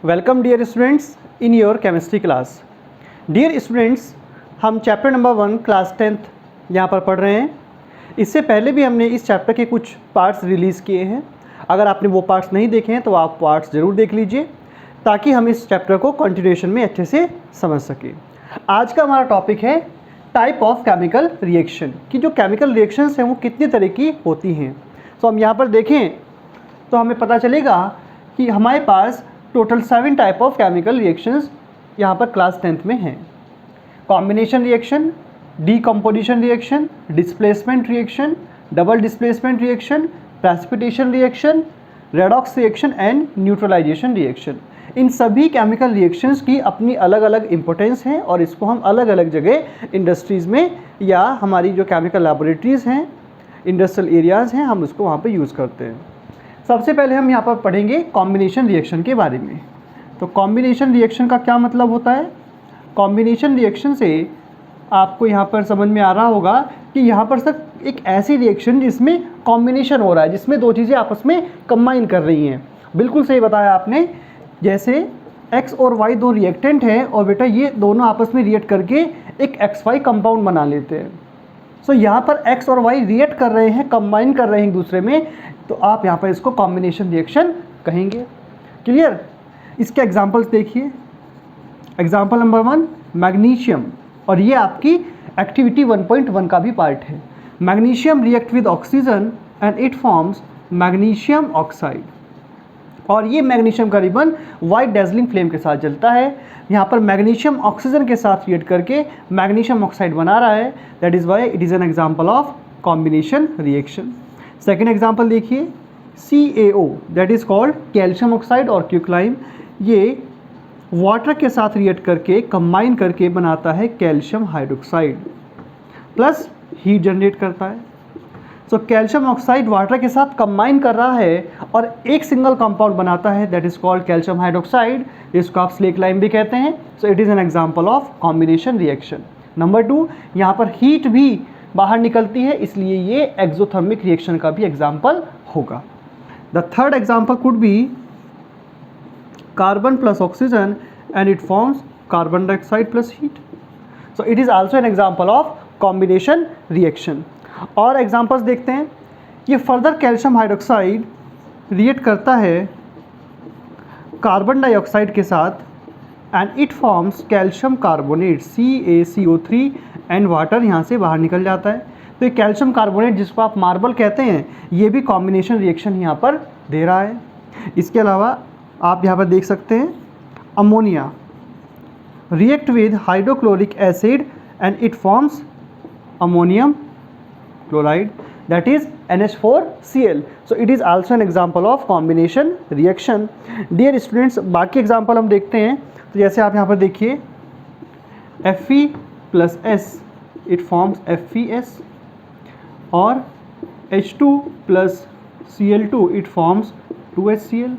Welcome dear students in your chemistry class. Dear students, हम chapter number 1 class 10th यहाँ पर पढ़ रहे हैं। इससे पहले भी हमने इस चैप्टर के कुछ पार्ट्स रिलीज़ किए हैं। अगर आपने वो पार्ट्स नहीं देखे हैं तो आप पार्ट्स ज़रूर देख लीजिए ताकि हम इस चैप्टर को कंटिन्यूएशन में अच्छे से समझ सकें। आज का हमारा टॉपिक है टाइप ऑफ केमिकल रिएक्शन, कि जो केमिकल रिएक्शंस हैं वो कितने तरह की होती हैं। तो हम यहाँ पर देखें तो हमें पता चलेगा कि हमारे पास total 7 type of chemical reactions यहाँ पर क्लास 10th में हैं। Combination reaction, decomposition reaction, displacement reaction, double displacement reaction, precipitation reaction, redox reaction and neutralization reaction. इन सभी केमिकल रिएक्शंस की अपनी अलग अलग इंपॉर्टेंस है और इसको हम अलग अलग जगह इंडस्ट्रीज़ में या हमारी जो केमिकल लैबोरेटरीज़ हैं, इंडस्ट्रियल एरियाज़ हैं, हम उसको वहाँ पे यूज़ करते हैं। सबसे पहले हम यहाँ पर पढ़ेंगे कॉम्बिनेशन रिएक्शन के बारे में। तो कॉम्बिनेशन रिएक्शन का क्या मतलब होता है? कॉम्बिनेशन रिएक्शन से आपको यहाँ पर समझ में आ रहा होगा कि यहाँ पर सिर्फ एक ऐसी रिएक्शन जिसमें कॉम्बिनेशन हो रहा है, जिसमें दो चीज़ें आपस में कंबाइन कर रही हैं। बिल्कुल सही बताया आपने। जैसे X और Y दो रिएक्टेंट हैं और बेटा ये दोनों आपस में रिएक्ट करके एक XY कंपाउंड बना लेते हैं। सो यहाँ पर X और Y रिएक्ट कर रहे हैं, कंबाइन कर रहे हैं एक दूसरे में, तो आप यहाँ पर इसको कॉम्बिनेशन रिएक्शन कहेंगे। क्लियर? इसके एग्जांपल्स देखिए। एग्जांपल नंबर 1 मैग्नीशियम, और ये आपकी एक्टिविटी 1.1 का भी पार्ट है। Magnesium react with oxygen and it forms magnesium oxide. और ये मैग्नीशियम का रिबन वाइट डेजलिंग फ्लेम के साथ जलता है। यहाँ पर मैग्नीशियम ऑक्सीजन के साथ रिएक्ट करके मैग्नीशियम ऑक्साइड बना रहा है। That is why it is an example of combination reaction. Second example देखिए, CaO that is called calcium oxide और क्यूक्लाइम। ये वाटर के साथ रिएक्ट करके कंबाइन करके बनाता है calcium hydroxide plus heat generate करता है। सो कैल्शियम ऑक्साइड वाटर के साथ कंबाइन कर रहा है और एक सिंगल कंपाउंड बनाता है, that is called calcium hydroxide. इसको आप स्लेक लाइम भी कहते हैं। So it is an example of combination reaction. Number 2, यहाँ पर हीट भी बाहर निकलती है, इसलिए ये एक्सोथर्मिक रिएक्शन का भी एग्जाम्पल होगा। The third example could B carbon plus oxygen and it forms carbon dioxide plus heat. So it is also an example of combination reaction. और एग्जांपल्स देखते हैं। ये फर्दर कैल्शियम हाइड्रोक्साइड रिएक्ट करता है carbon dioxide के साथ and it forms calcium carbonate CaCO3 and water यहाँ से बाहर निकल जाता है। तो ये कैल्शियम कार्बोनेट जिसको आप मार्बल कहते हैं, ये भी कॉम्बिनेशन रिएक्शन यहाँ पर दे रहा है। इसके अलावा आप यहाँ पर देख सकते हैं ammonia react with hydrochloric acid and it forms ammonium chloride, that is NH4Cl. So it is also an example of combination reaction. Dear students, बाकी एग्जाम्पल हम देखते हैं। तो जैसे आप यहाँ पर देखिए Fe plus S it forms FeS और H2 plus Cl2 it forms 2HCl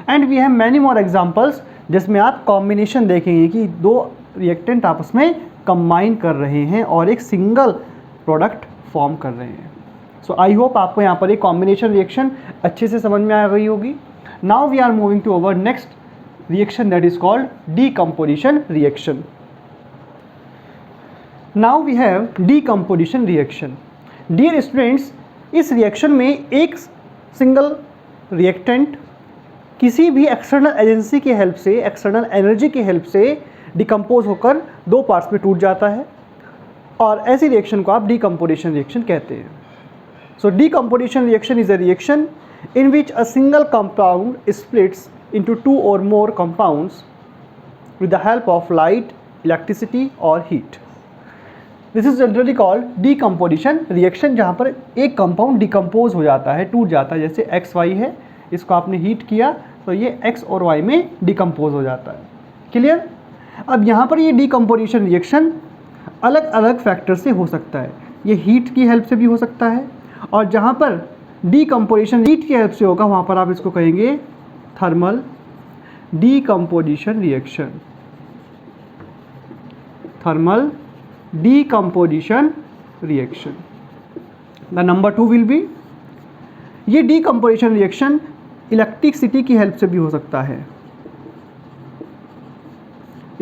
and we have many more examples जिसमें आप कॉम्बिनेशन देखेंगे कि दो रिएक्टेंट आपस में कंबाइन कर रहे हैं और एक सिंगल प्रोडक्ट फॉर्म कर रहे हैं। सो आई होप आपको यहाँ पर एक कॉम्बिनेशन रिएक्शन अच्छे से समझ में आ गई होगी। Now we are moving to our next reaction that is called decomposition reaction. Now we have decomposition reaction. Dear students, इस रिएक्शन में एक सिंगल रिएक्टेंट किसी भी एक्सटर्नल एजेंसी की हेल्प से, एक्सटर्नल एनर्जी की हेल्प से डिकम्पोज होकर दो पार्ट्स में टूट जाता है और ऐसी रिएक्शन को आप डीकम्पोजिशन रिएक्शन कहते हैं। So decomposition reaction is a reaction in which a single compound splits into 2 और more compounds with the help of light, electricity और heat. This is generally called decomposition reaction, जहाँ पर एक compound decompose हो जाता है, टूट जाता है। जैसे XY है, इसको आपने हीट किया तो ये X और Y में डिकम्पोज हो जाता है। क्लियर? अब यहाँ पर ये डीकम्पोजिशन रिएक्शन अलग अलग फैक्टर से हो सकता है। ये हीट की हेल्प से भी हो सकता है और जहाँ पर डीकम्पोजिशन हीट की हेल्प से होगा वहाँ पर आप इसको कहेंगे thermal decomposition reaction. Thermal decomposition reaction. The number 2 will be, ये डीकम्पोजिशन रिएक्शन इलेक्ट्रिसिटी की हेल्प से भी हो सकता है।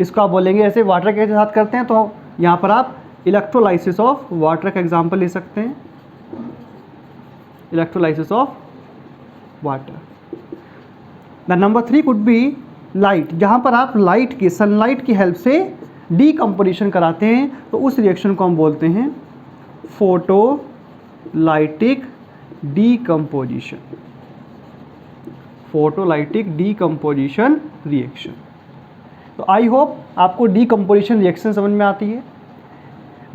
इसको आप बोलेंगे ऐसे वाटर के साथ करते हैं, तो यहाँ पर आप इलेक्ट्रोलाइसिस ऑफ वाटर का एग्जाम्पल ले सकते हैं, electrolysis of water. The number 3 could be light, जहाँ पर आप लाइट की, सनलाइट की हेल्प से डीकम्पोजिशन कराते हैं, तो उस रिएक्शन को हम बोलते हैं photolytic decomposition, photolytic decomposition reaction. तो आई होप आपको डीकम्पोजिशन रिएक्शन समझ में आती है।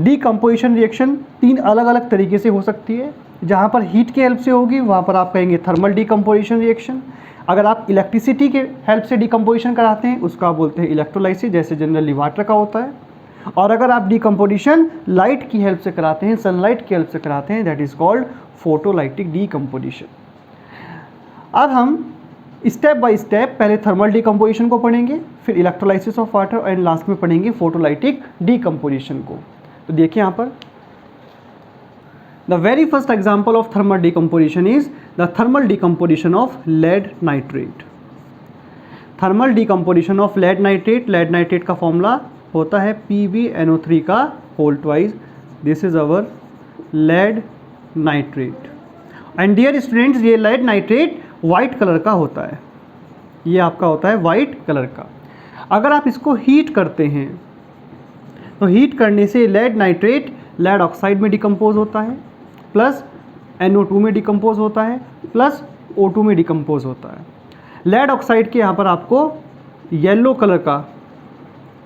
डीकम्पोजिशन रिएक्शन 3 अलग अलग तरीके से हो सकती है। जहाँ पर हीट के हेल्प से होगी वहाँ पर आप कहेंगे थर्मल डीकम्पोजिशन रिएक्शन। अगर आप इलेक्ट्रिसिटी के हेल्प से डीकम्पोजिशन कराते हैं उसको आप बोलते हैं इलेक्ट्रोलाइसिस, जैसे जनरली वाटर का होता है। और अगर आप डीकम्पोजिशन लाइट की हेल्प से कराते हैं, सनलाइट की हेल्प से कराते हैं, that is called photolytic decomposition. अब हम स्टेप बाय स्टेप पहले थर्मल डीकम्पोजिशन को पढ़ेंगे, फिर electrolysis of water and last में पढ़ेंगे फोटोलाइटिक डीकम्पोजिशन को। तो देखिए यहाँ पर the very first example of thermal decomposition is the thermal decomposition of lead nitrate. Thermal decomposition of lead nitrate, lead nitrate का फॉर्मूला होता है PbNO3 का whole twice. This is our lead nitrate and dear students, ये lead nitrate white colour का होता है, ये आपका होता है वाइट कलर का। अगर आप इसको हीट करते हैं तो हीट करने से लेड नाइट्रेट लेड ऑक्साइड में डिकम्पोज होता है, प्लस NO2 में डिकम्पोज होता है, प्लस O2 में डिकम्पोज होता है। लेड ऑक्साइड के यहाँ पर आपको येलो कलर का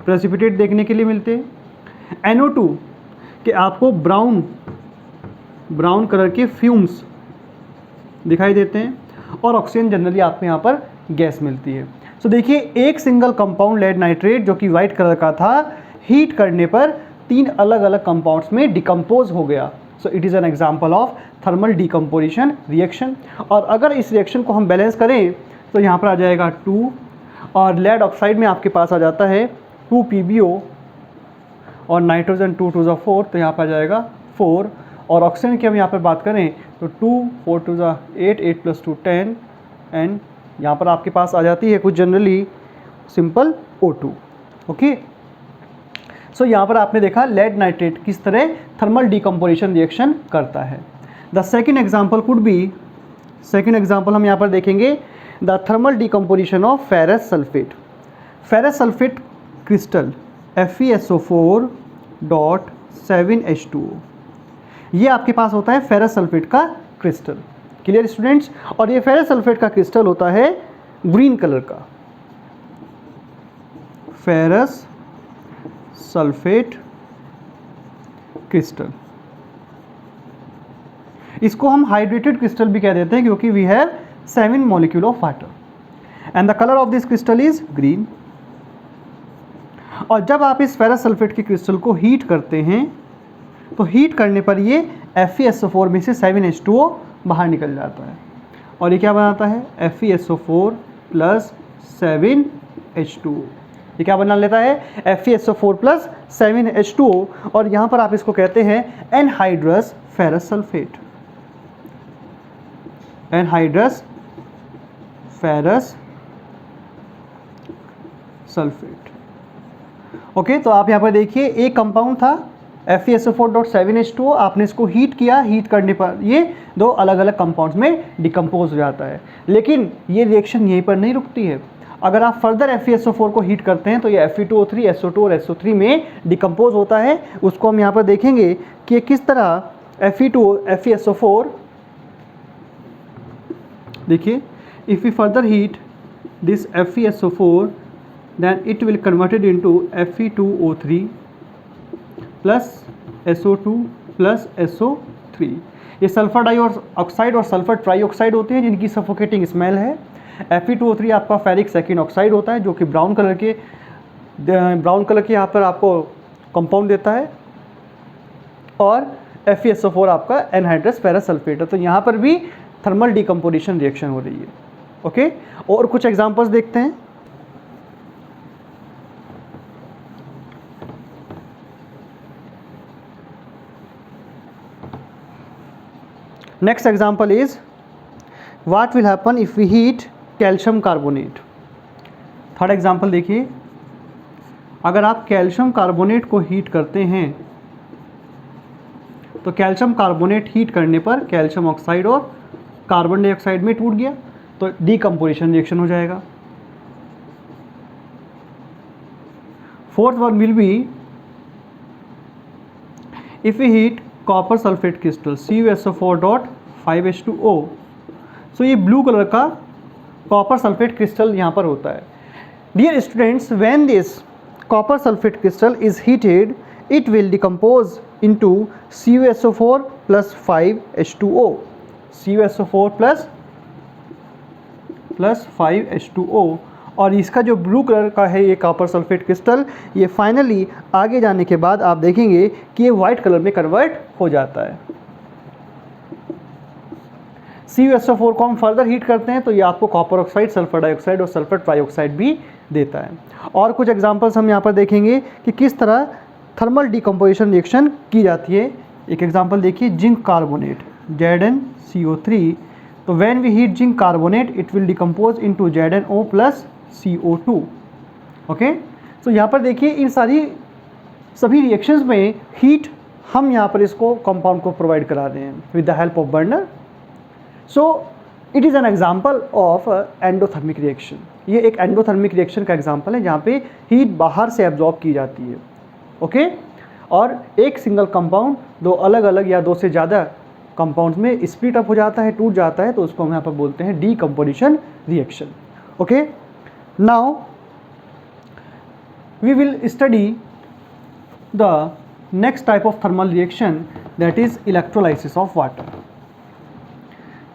प्रेसिपिटेट देखने के लिए मिलते हैं, NO2 के आपको ब्राउन कलर के फ्यूम्स दिखाई देते हैं, और ऑक्सीजन जनरली आपको यहाँ पर गैस मिलती है। सो देखिए एक सिंगल कंपाउंड लेड नाइट्रेट जो कि वाइट कलर का था, हीट करने पर 3 अलग अलग कंपाउंड्स में डिकम्पोज हो गया। So it is an example of thermal decomposition reaction. और अगर इस रिएक्शन को हम बैलेंस करें तो यहाँ पर आ जाएगा 2, और लेड ऑक्साइड में आपके पास आ जाता है 2 PbO और नाइट्रोजन 2 to the 4, तो यहाँ पर आ जाएगा 4। और ऑक्सीजन की हम यहाँ पर बात करें तो 2 4 to the 8, 8 + 2 10, एंड यहाँ पर आपके पास आ जाती है कुछ जनरली सिंपल O2। ओके, सो यहाँ पर आपने देखा लेड नाइट्रेट किस तरह थर्मल डीकम्पोजिशन रिएक्शन करता है। The second example could be, second example हम यहाँ पर देखेंगे the thermal decomposition of ferrous sulphate. Ferrous sulphate crystal FeSO4.7H2O, ये आपके पास होता है फेरस सल्फेट का क्रिस्टल। Clear students? और ये फेरस सल्फेट का क्रिस्टल होता है ग्रीन कलर का, फेरस सल्फेट क्रिस्टल। इसको हम हाइड्रेटेड क्रिस्टल भी कह देते हैं क्योंकि we have 7 molecule of water and the colour of this crystal is green. और जब आप इस फेरस सल्फेट के क्रिस्टल को हीट करते हैं तो हीट करने पर ये FeSO4 में से 7H2O बाहर निकल जाता है, और ये क्या बनाता है FeSO4 + 7H2O। ये क्या बना लेता है FeSO4 + 7H2O, और यहाँ पर आप इसको कहते हैं anhydrous ferrous sulphate, anhydrous ferrous sulphate. Okay, तो आप यहाँ पर देखिए एक कंपाउंड था FeSO4.7H2O, आपने इसको हीट किया, हीट करने पर ये 2 अलग अलग कंपाउंड्स में डिकम्पोज हो जाता है। लेकिन ये रिएक्शन यहीं पर नहीं रुकती है, अगर आप फर्दर FeSO4 को हीट करते हैं तो ये Fe2O3, SO2 और SO3 में डिकम्पोज होता है। उसको हम यहाँ पर देखेंगे कि किस तरह FeSO4, देखिए if we further heat this FeSO4 then it will converted into Fe2O3 plus SO2 plus SO3। ये सल्फर डाइऑक्साइड और सल्फर ट्राईऑक्साइड होते हैं जिनकी सफोकेटिंग स्मेल है। Fe2O3 आपका फेरिक सेकेंड ऑक्साइड होता है जो कि ब्राउन कलर के यहाँ पर आपको कंपाउंड देता है, और FeSO4 आपका एनहाइड्रस फेरस सल्फेट है। तो यहाँ पर भी थर्मल डीकम्पोजिशन रिएक्शन हो रही है। ओके, और कुछ एग्जांपल्स देखते हैं। Next example is what will happen if we heat calcium carbonate. Third example देखिए, अगर आप कैल्शियम कार्बोनेट को हीट करते हैं तो कैल्शियम कार्बोनेट हीट करने पर कैल्शियम ऑक्साइड और कार्बन डाइऑक्साइड में टूट गया तो डीकम्पोजिशन रिएक्शन हो जाएगा। Fourth one will be if we heat copper sulphate crystal CuSO4.5H2O। So ये ब्लू कलर का कॉपर सल्फेट क्रिस्टल यहाँ पर होता है। Dear students, when this copper sulphate crystal is heated it will decompose into CuSO4 plus 5H2O, CuSO4 plus 5H2O। और इसका जो blue colour का है ये कॉपर सल्फेट क्रिस्टल, ये फाइनली आगे जाने के बाद आप देखेंगे कि ये वाइट कलर में कन्वर्ट हो जाता है। CuSO4 को हम फर्दर हीट करते हैं तो ये आपको कॉपर ऑक्साइड, सल्फर डाइऑक्साइड और सल्फर ट्राइऑक्साइड भी देता है। और कुछ एग्जांपल्स हम यहाँ पर देखेंगे कि किस तरह थर्मल डीकम्पोजिशन रिएक्शन की जाती है। एक एग्जांपल देखिए, जिंक कार्बोनेट ZnCO3। तो when we heat zinc carbonate it will decompose into ZnO plus CO2। Okay, तो यहाँ पर देखिए इन सभी रिएक्शंस में हीट हम यहाँ पर इसको कंपाउंड को प्रोवाइड करा रहे हैं with the help of burner. So it is an example of endothermic reaction. ये एक एंडोथर्मिक रिएक्शन का एग्जाम्पल है जहाँ पे हीट बाहर से एब्जॉर्ब की जाती है। ओके, और एक सिंगल कंपाउंड दो अलग अलग या दो से ज़्यादा कंपाउंड्स में स्प्लिट अप हो जाता है, टूट जाता है, तो उसको हम यहाँ पर बोलते हैं decomposition reaction. Okay, now we will study the next type of thermal reaction, that is electrolysis of water.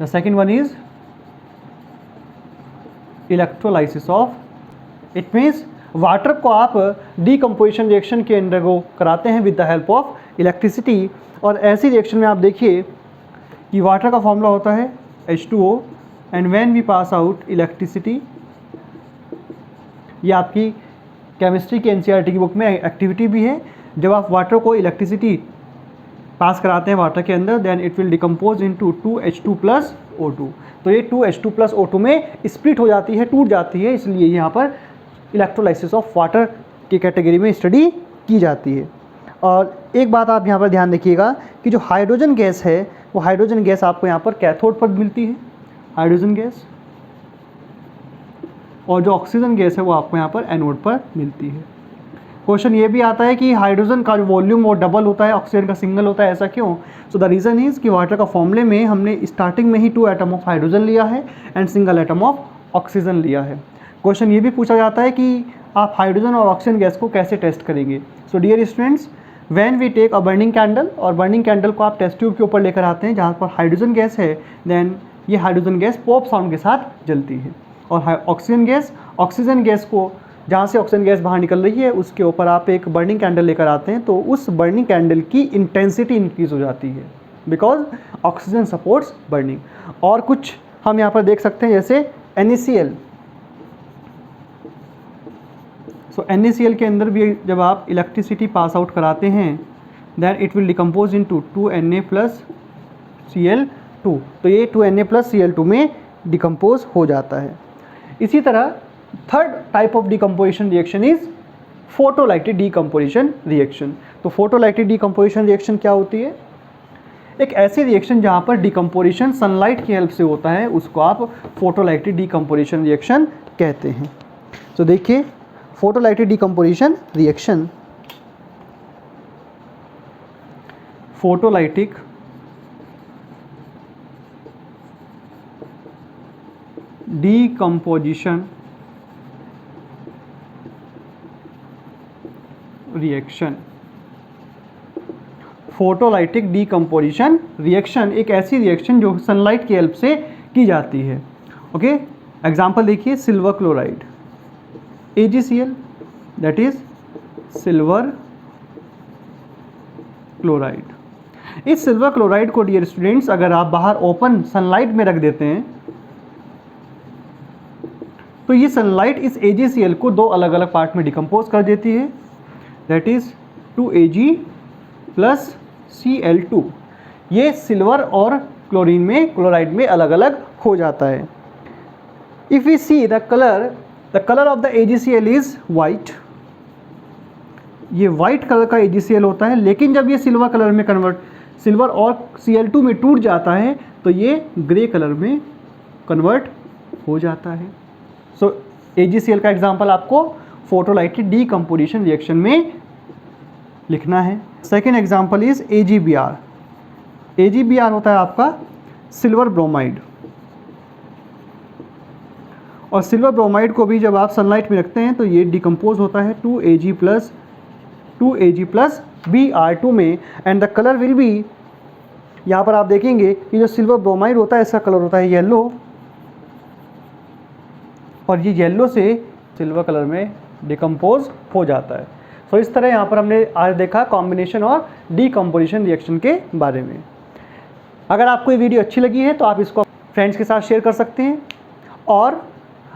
The second one is electrolysis of, it means water को आप डीकम्पोजिशन रिएक्शन के अंडरगो कराते हैं with the help of electricity. और ऐसी reaction में आप देखिए कि वाटर का फॉर्मूला होता है H2O and when we pass out electricity, ये आपकी केमिस्ट्री की NCERT की बुक में एक्टिविटी भी है। जब आप वाटर को इलेक्ट्रिसिटी पास कराते हैं वाटर के अंदर, then it will decompose into 2H2 plus O2। तो ये 2H2 प्लस O2 में स्प्लिट हो जाती है, टूट जाती है, इसलिए यहाँ पर इलेक्ट्रोलाइसिस ऑफ वाटर की कैटेगरी में स्टडी की जाती है। और एक बात आप यहाँ पर ध्यान रखिएगा कि जो हाइड्रोजन गैस है वो हाइड्रोजन गैस आपको यहाँ पर कैथोड पर मिलती है, हाइड्रोजन गैस, और जो ऑक्सीजन गैस है वो आपको यहाँ पर एनोड पर मिलती है। क्वेश्चन ये भी आता है कि हाइड्रोजन का जो वॉल्यूम वो डबल होता है, ऑक्सीजन का सिंगल होता है, ऐसा क्यों? सो द रीज़न इज़ कि वाटर का फॉर्मूले में हमने स्टार्टिंग में ही 2 एटम ऑफ हाइड्रोजन लिया है and single atom of oxygen लिया है। क्वेश्चन ये भी पूछा जाता है कि आप हाइड्रोजन और ऑक्सीजन गैस को कैसे टेस्ट करेंगे। So dear students, when we take a burning candle, और बर्निंग कैंडल को आप टेस्ट ट्यूब के ऊपर लेकर आते हैं जहाँ पर हाइड्रोजन गैस है, देन ये हाइड्रोजन गैस पॉप साउंड के साथ जलती है। और ऑक्सीजन गैस को जहाँ से ऑक्सीजन गैस बाहर निकल रही है उसके ऊपर आप एक बर्निंग कैंडल लेकर आते हैं तो उस बर्निंग कैंडल की इंटेंसिटी इंक्रीज हो जाती है बिकॉज ऑक्सीजन सपोर्ट्स बर्निंग। और कुछ हम यहाँ पर देख सकते हैं जैसे NaCl। सो NaCl के अंदर भी जब आप इलेक्ट्रिसिटी पास आउट कराते हैं then it will decompose into 2Na plus Cl2। तो ये 2Na प्लस Cl2 में डिकम्पोज हो जाता है। इसी तरह third type of decomposition reaction is photolytic decomposition reaction. तो फोटोलाइटिक डिकम्पोजिशन रिएक्शन क्या होती है? एक ऐसी रिएक्शन जहाँ पर डिकम्पोजिशन सनलाइट की हेल्प से होता है, उसको आप फोटोलाइटिक डिकम्पोजिशन रिएक्शन कहते हैं। तो देखिए photolytic decomposition reaction, photolytic decomposition reaction. Photolytic decomposition reaction एक ऐसी रिएक्शन जो सनलाइट की हेल्प से की जाती है। ओके, एग्जांपल देखिए, silver chloride AgCl, that is silver chloride. इस सिल्वर क्लोराइड को डियर स्टूडेंट्स अगर आप बाहर ओपन सनलाइट में रख देते हैं तो ये सनलाइट इस AgCl को दो अलग अलग पार्ट में डिकम्पोज कर देती है, that is 2Ag plus Cl2। ये सिल्वर और क्लोरीन में, क्लोराइड में अलग अलग हो जाता है। If we see the colour of the AgCl is white, ये वाइट कलर का AgCl होता है, लेकिन जब ये सिल्वर कलर में सिल्वर और Cl2 में टूट जाता है तो ये ग्रे कलर में कन्वर्ट हो जाता है। सो AgCl का एग्जांपल आपको फोटोलाइटिक डीकम्पोजिशन रिएक्शन में लिखना है। Second example is AgBr। AgBr होता है आपका सिल्वर ब्रोमाइड, और सिल्वर ब्रोमाइड को भी जब आप सनलाइट में रखते हैं तो ये डिकम्पोज होता है 2Ag प्लस Br2 में, and the colour will be, यहाँ पर आप देखेंगे कि जो सिल्वर ब्रोमाइड होता है इसका कलर होता है येलो, और ये येलो से सिल्वर कलर में डिकम्पोज हो जाता है। सो इस तरह यहाँ पर हमने आज देखा कॉम्बिनेशन और डीकम्पोजिशन रिएक्शन के बारे में। अगर आपको ये वीडियो अच्छी लगी है तो आप इसको फ्रेंड्स के साथ शेयर कर सकते हैं, और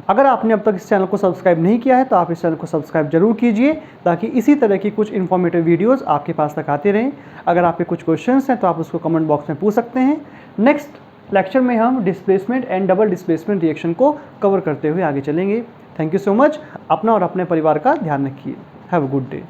अगर आपने अब तक इस चैनल को सब्सक्राइब नहीं किया है तो आप इस चैनल को सब्सक्राइब जरूर कीजिए, ताकि इसी तरह की कुछ इन्फॉर्मेटिव वीडियोस आपके पास तक आते रहें। अगर आपके कुछ क्वेश्चंस हैं तो आप उसको कमेंट बॉक्स में पूछ सकते हैं। नेक्स्ट लेक्चर में हम displacement and double displacement reaction को कवर करते हुए आगे चलेंगे। Thank you so much. अपना और अपने परिवार का ध्यान रखिए। Have a good day.